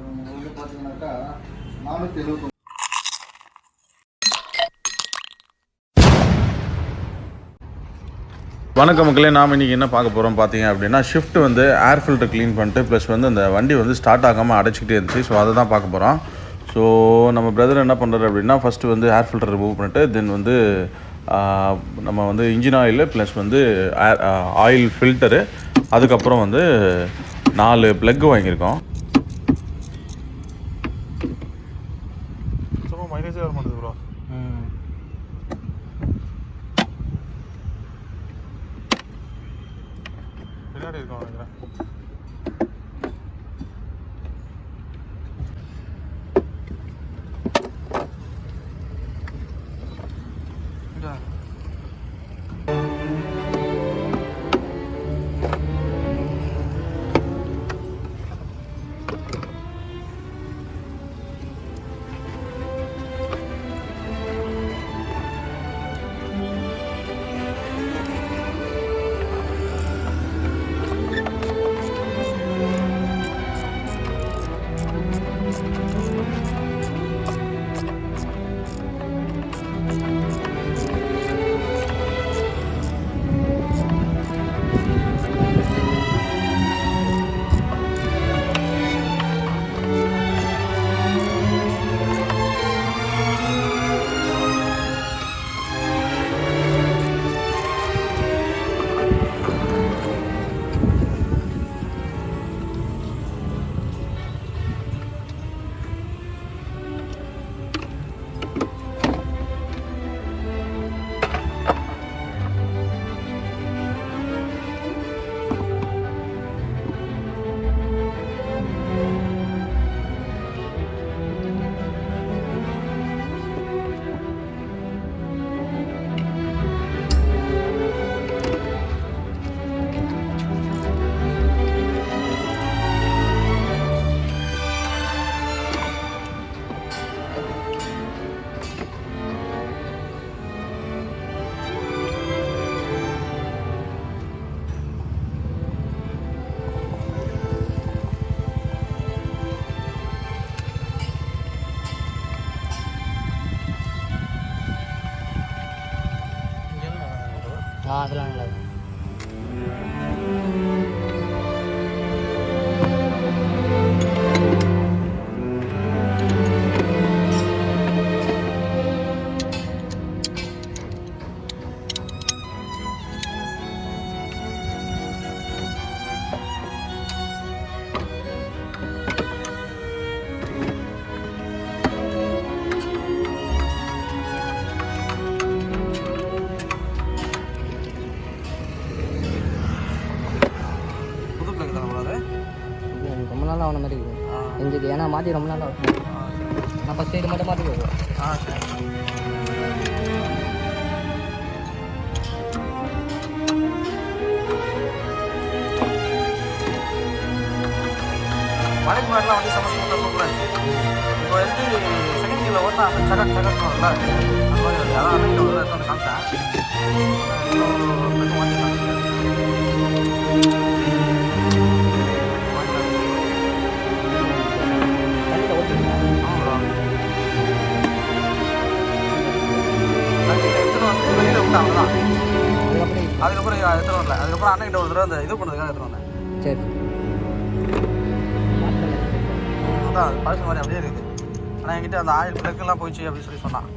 உங்களுக்கு பார்த்தீங்கன்னாக்கா 479. வணக்கம் மக்களே, நாம் இன்றைக்கி என்ன பார்க்க போகிறோம் பார்த்தீங்க அப்படின்னா, ஷிஃப்ட் வந்து ஏர் ஃபில்டர் க்ளீன் பண்ணிட்டு ப்ளஸ் வந்து அந்த வண்டி வந்து ஸ்டார்ட் ஆகாமல் அடைச்சிக்கிட்டே இருந்துச்சு. ஸோ அதை தான் பார்க்க போகிறோம். ஸோ நம்ம பிரதர் என்ன பண்ணுறாரு அப்படின்னா, ஃபஸ்ட்டு வந்து ஏர் ஃபில்டர் ரிமூவ் பண்ணிட்டு தென் வந்து நம்ம வந்து இன்ஜின் ஆயிலு ப்ளஸ் வந்து ஆயில் ஃபில்டரு, அதுக்கப்புறம் வந்து 4 ப்ளக்கு வாங்கியிருக்கோம். சும்மா மைலேஜே வர மாட்டேது ப்ரோ. பின்னாடி இருக்கும் நினைக்கிறேன். அதெல்லாம் நல்லா இருக்கும். ரொம்ப நாள் ஆன மாதிரி இருக்கும் எங்களுக்கு, ஏன்னா மாற்றி ரொம்ப நாள் ஆகும். நான் ஃபஸ்ட் இது மட்டும் மாற்றி போவோம். மலைக்கு மாதிரிலாம் வண்டி சமஸ்கிருதம் சூப்பராக இருந்துச்சு. இப்போ வந்து செகண்ட் கீழே ஓட்டினா அந்த சகட் சகட்னும்ல அந்த மாதிரி வருது. அதான் அன்னைக்கு ஒரு இடத்துல காமிச்சேன். அதுக்கப்புறம் எடுத்துகிட்டு வரல. அதுக்கப்புறம் அண்ணன்கிட்ட ஒரு தடவை அந்த இது பண்ணுறதுக்காக எடுத்துகிட்டு வந்தேன். சரி, அதான் அது பழசு மாதிரி அப்படியே இருக்குது. ஆனால் என்கிட்ட அந்த ஆயில் ப்ளக்கெல்லாம் போயிடுச்சு அப்படின்னு சொல்லி சொன்னான்.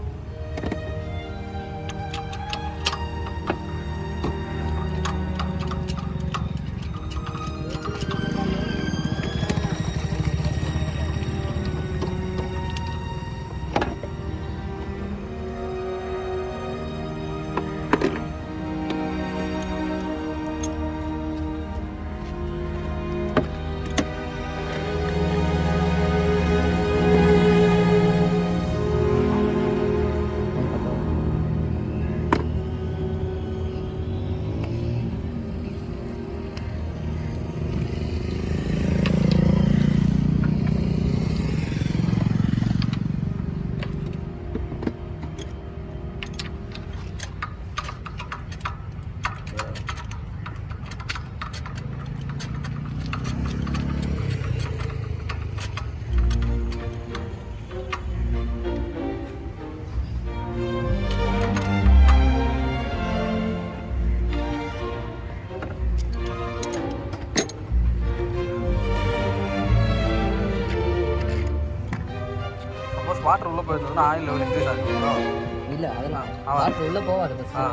வாட்டர் உள்ளே போயிருந்ததுன்னா ஆயில் லெவல் இன்க்ரீஸ் ஆகும். இல்லை அதெல்லாம் வாட்டர் உள்ளே போகாது ஃபஸ்ட்டு.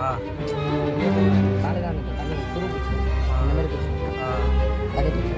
காலை தான் எனக்கு தண்ணி துரு பிடிச்சி இந்த மாதிரி பிடிச்சி அதே பிடிச்சி.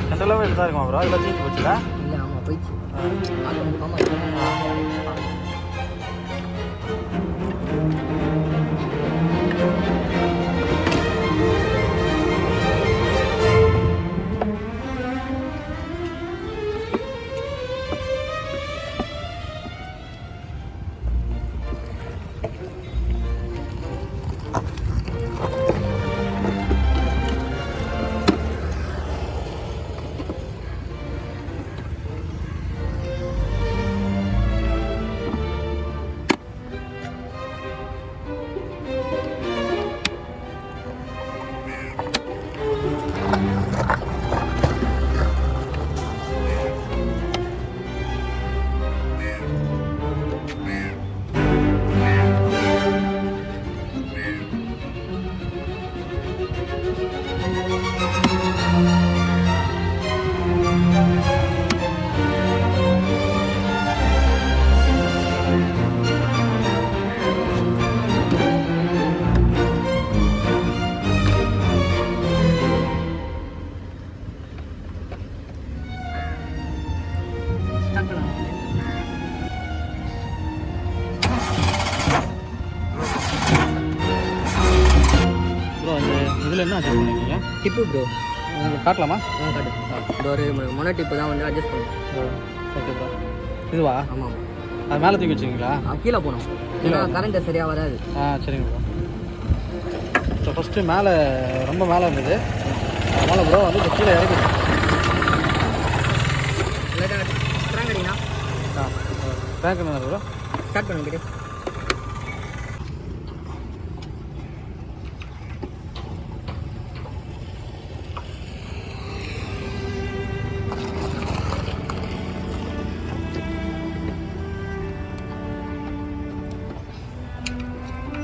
சென்டர்லாகவே இதுதான் இருக்குமா ப்ரோ? இதெல்லாம் தீஞ்சு போச்சுல? இல்லை ஆமாம் போயிடுச்சு. ஆமாம் இதில் என்ன அட்ஜஸ்ட் பண்ணிருக்கீங்க? டிப்பு ப்ரோ. உங்களுக்கு காட்டலாமா? காட்டு. இந்த ஒரு மொன டிப்பு தான் வந்து அட்ஜஸ்ட் பண்ணுவோம். Okay bro. இதுவா? ஆமாம். அது மேலே தூக்கி வச்சுருங்களா? கீழே போகணும், ஏன்னா கரண்ட்டு சரியாக வராது. சரிங்க ப்ரோ. ஸோ ஃபஸ்ட்டு மேலே ரொம்ப மேலே இருந்தது, அதனால் ப்ரோ வந்து இப்போ கீழே இறக்கி ஸ்ட்ராங் அடிங்கண்ணா. பேங்க் என்ன ப்ரோ? ஸ்டார்ட் பண்ணிக்கிட்டு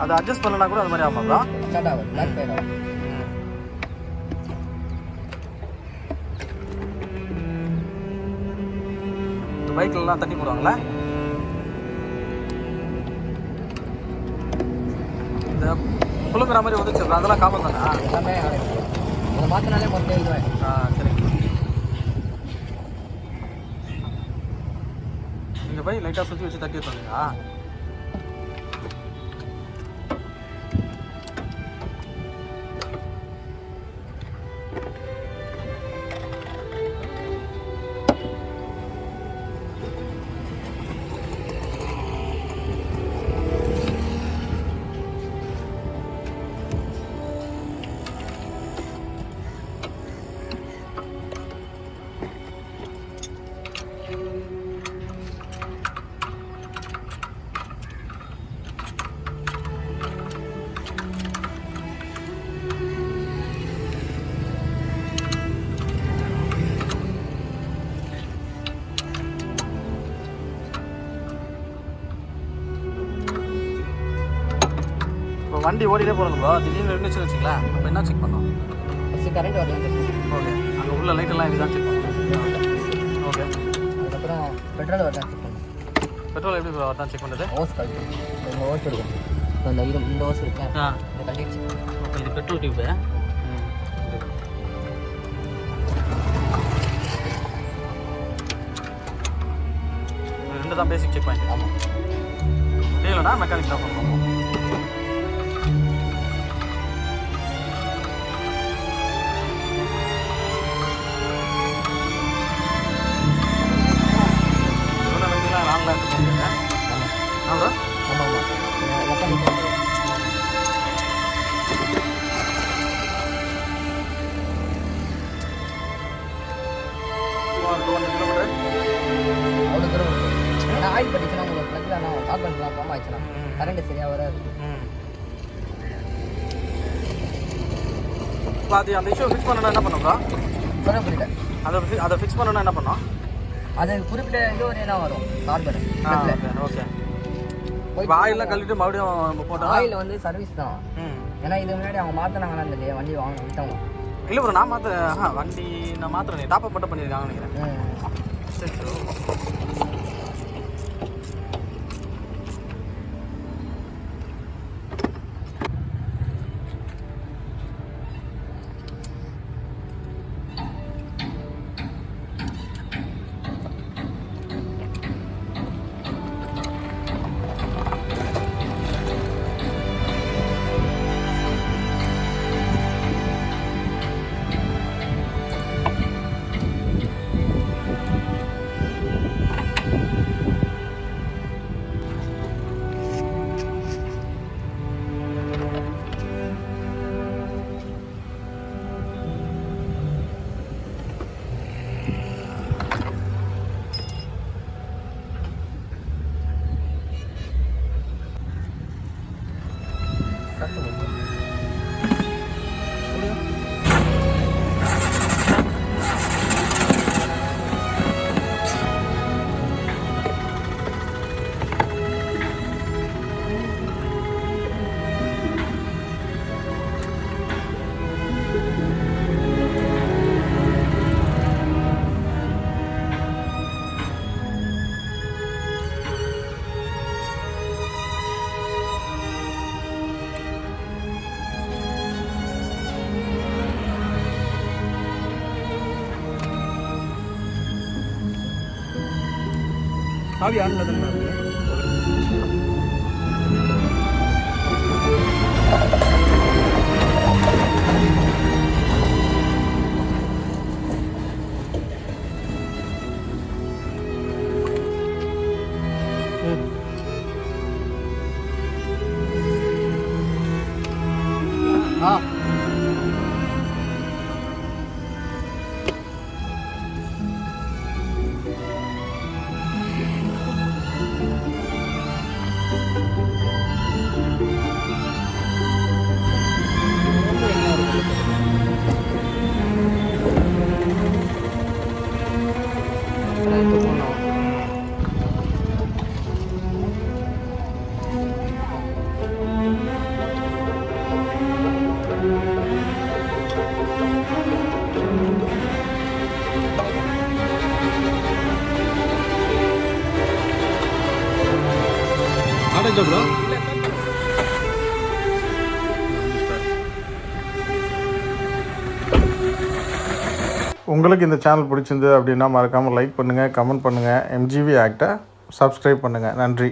அதை அட்ஜஸ்ட் பண்ணலனா கூட அது மாதிரி ஆமாம் ப்ரோ. ஸ்டார்ட் ஆகும், பேக் ஃபயர் ஆகும். இந்த பைக்லலாம் தட்டி போடுவாங்களே, இந்த புழுங்குற மாதிரி வந்துச்சு, அதெல்லாம் காமன் தானே? எல்லாமே அதை மாற்றினாலே மொத்தம் இதுவேன். சரி. இந்த பைக் லைட்டாக சுற்றி வச்சு தட்டி வச்சுருந்தீங்களா? வண்டி ஓடிட்டே போகிறோம் ப்ரோ, திடீர்னு இருந்துச்சுன்னு வச்சுங்களேன், அப்போ என்ன செக் பண்ணோம்? ஃபஸ்ட்டு கரண்ட் வரலாம் செக் பண்ணுவோம். ஓகே, அங்கே உள்ள லைட்டெல்லாம் இதுதான் செக் பண்ணுவோம். ஓகே, அதுக்கப்புறம் பெட்ரோல் வரலாம் செக் பண்ணுவோம். பெட்ரோல் எப்படி ப்ரோ தான் செக் பண்ணுறது? ஓஸ் கழட்டு, இந்த ஓஸ் இருக்கும், இப்போ இந்த ஓஸ் இருக்குல்ல, இந்த கழட்டி. ஓகே, இது பெட்ரோல் டியூப்பு. ரெண்டு தான் பேசிக் செக் பாயிண்ட். ஆமாம், தெரியலண்ணா மெக்கானிக் தான் பண்ணுவோம். அவ்வளோ தூரம் இருக்கும். ஏன்னா ஆயில் பட்டுச்சுன்னா உங்களுக்கு ப்ளக்கில் நான் ஆஃப் பண்ணலாம், ஃபார்ம் ஆயிடுச்சுன்னா கரண்ட் சரியாக வராது. அது அந்த இஷ்யூ ஃபிக்ஸ் பண்ணணும்னா என்ன பண்ணுறா? புரியல. அதை ஃபிக்ஸ் பண்ணணும்னா என்ன பண்ணோம்? அது குறிப்பிட்ட இது ஒரு என்ன வரும் கார்பன். ஓகே, இப்போ ஆயிலெலாம் கழுவிட்டு மறுபடியும் போட்டோம். ஆயில் வந்து சர்வீஸ் தான். ஏன்னா இது முன்னாடி அவங்க மாற்றினாங்கன்னா இந்த வண்டி வாங்க விட்டவங்க. இல்லை ப்ரோ, நான் வண்டி நான் மாத்திரேன், டாப் அப் மட்டும் பண்ணியிருக்காங்கன்னு நினைக்கிறேன். சரி சாவி ஆன்ல தான் இருக்கு. ப்ரோ உங்களுக்கு இந்த சேனல் பிடிச்சிருந்து அப்படின்னா மறக்காமல் லைக் பண்ணுங்கள், கமெண்ட் பண்ணுங்கள், MGV ஆக்டை சப்ஸ்கிரைப் பண்ணுங்கள். நன்றி.